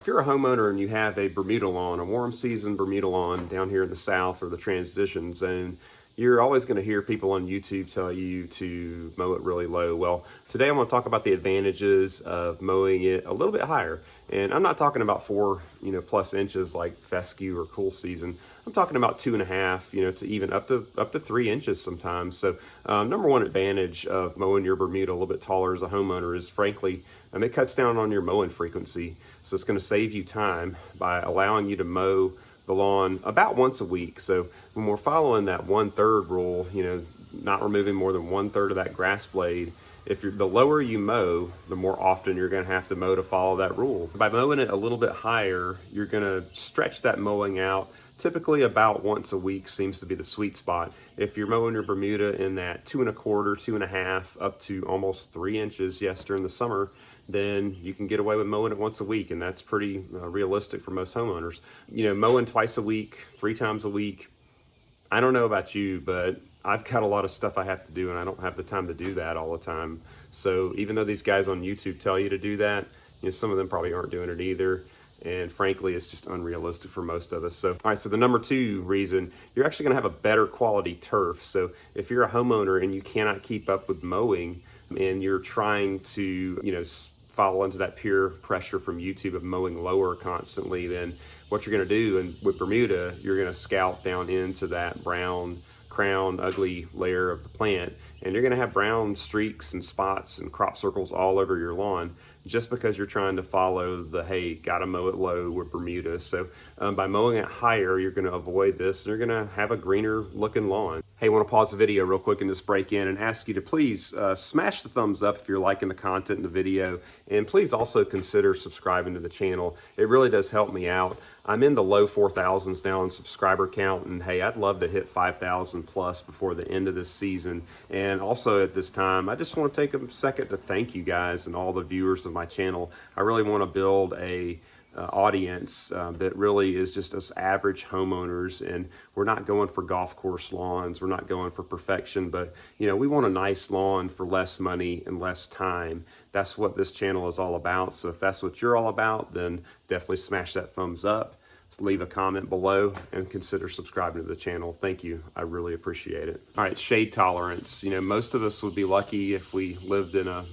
If you're a homeowner and you have a Bermuda lawn, a warm season Bermuda lawn down here in the South or the transition zone, you're always going to hear people on YouTube tell you to mow it really low. Well, today I'm going to talk about the advantages of mowing it a little bit higher. And I'm not talking about 4, plus inches like fescue or cool season. I'm talking about 2.5, to even up to 3 inches sometimes. So number one advantage of mowing your Bermuda a little bit taller as a homeowner is, frankly, it cuts down on your mowing frequency. So it's going to save you time by allowing you to mow the lawn about once a week. So when we're following that 1/3 rule, not removing more than 1/3 of that grass blade, the lower you mow, the more often you're going to have to mow to follow that rule. By mowing it a little bit higher, you're going to stretch that mowing out. Typically about once a week seems to be the sweet spot. If you're mowing your Bermuda in that 2.25, 2.5, up to almost 3 inches, yes, during the summer, then you can get away with mowing it once a week, and that's pretty realistic for most homeowners. Mowing twice a week, 3 times a week, I don't know about you, but I've got a lot of stuff I have to do, and I don't have the time to do that all the time. So even though these guys on YouTube tell you to do that, some of them probably aren't doing it either. And frankly, it's just unrealistic for most of us. So, all right, so the number 2 reason, you're actually gonna have a better quality turf. So if you're a homeowner and you cannot keep up with mowing and you're trying to, follow into that peer pressure from YouTube of mowing lower constantly, then what you're gonna do, and with Bermuda, you're gonna scalp down into that brown crown, ugly layer of the plant, and you're gonna have brown streaks and spots and crop circles all over your lawn, just because you're trying to follow the, hey, gotta mow it low with Bermuda. So by mowing it higher, you're gonna avoid this, and you're gonna have a greener looking lawn. Hey, I wanna pause the video real quick and just break in and ask you to please smash the thumbs up if you're liking the content in the video, and please also consider subscribing to the channel. It really does help me out. I'm in the low 4,000s now in subscriber count, and hey, I'd love to hit 5,000 plus before the end of this season. And also at this time, I just want to take a second to thank you guys and all the viewers of my channel. I really want to build a audience that really is just us average homeowners, and we're not going for golf course lawns, we're not going for perfection, but we want a nice lawn for less money and less time. That's what this channel is all about. So if that's what you're all about, then definitely smash that thumbs up, leave a comment below, and consider subscribing to the channel. Thank you, I really appreciate it. All right, shade tolerance. Most of us would be lucky if we lived in a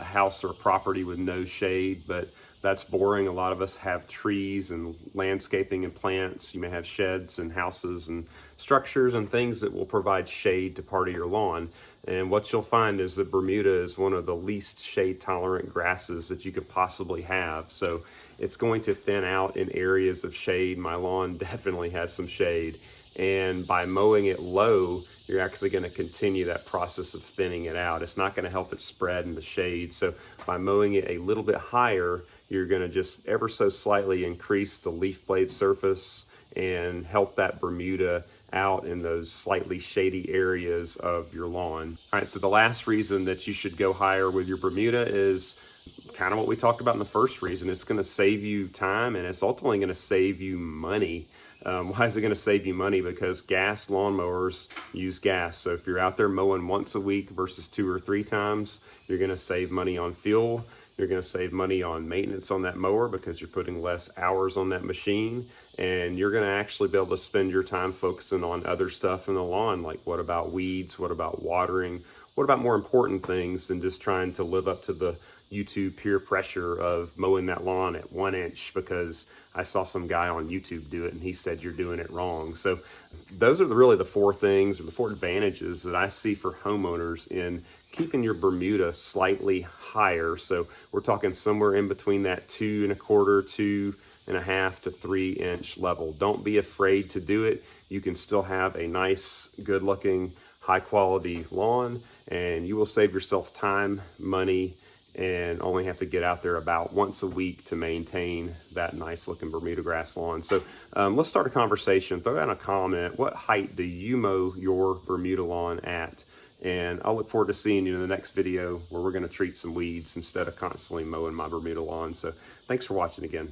house or a property with no shade, but that's boring. A lot of us have trees and landscaping and plants. You may have sheds and houses and structures and things that will provide shade to part of your lawn. And what you'll find is that Bermuda is one of the least shade tolerant grasses that you could possibly have. So it's going to thin out in areas of shade. My lawn definitely has some shade. And by mowing it low, you're actually going to continue that process of thinning it out. It's not going to help it spread in the shade. So by mowing it a little bit higher, you're going to just ever so slightly increase the leaf blade surface and help that Bermuda out in those slightly shady areas of your lawn. All right, so the last reason that you should go higher with your Bermuda is kind of what we talked about in the first reason. It's going to save you time, and it's ultimately going to save you money. Why is it going to save you money? Because gas lawnmowers use gas. So if you're out there mowing once a week versus 2 or 3 times, you're going to save money on fuel. You're going to save money on maintenance on that mower because you're putting less hours on that machine, and you're going to actually be able to spend your time focusing on other stuff in the lawn, like what about weeds, what about watering, what about more important things than just trying to live up to the YouTube peer pressure of mowing that lawn at 1 inch because I saw some guy on YouTube do it and he said you're doing it wrong. So those are really the 4 things, or the 4 advantages that I see for homeowners in keeping your Bermuda slightly higher. So we're talking somewhere in between that 2.25, 2.5 to 3 inch level. Don't be afraid to do it. You can still have a nice, good looking, high quality lawn, and you will save yourself time, money, and only have to get out there about once a week to maintain that nice looking Bermuda grass lawn. So let's start a conversation. Throw down a comment. What height do you mow your Bermuda lawn at? And I'll look forward to seeing you in the next video where we're going to treat some weeds instead of constantly mowing my Bermuda lawn. So thanks for watching again.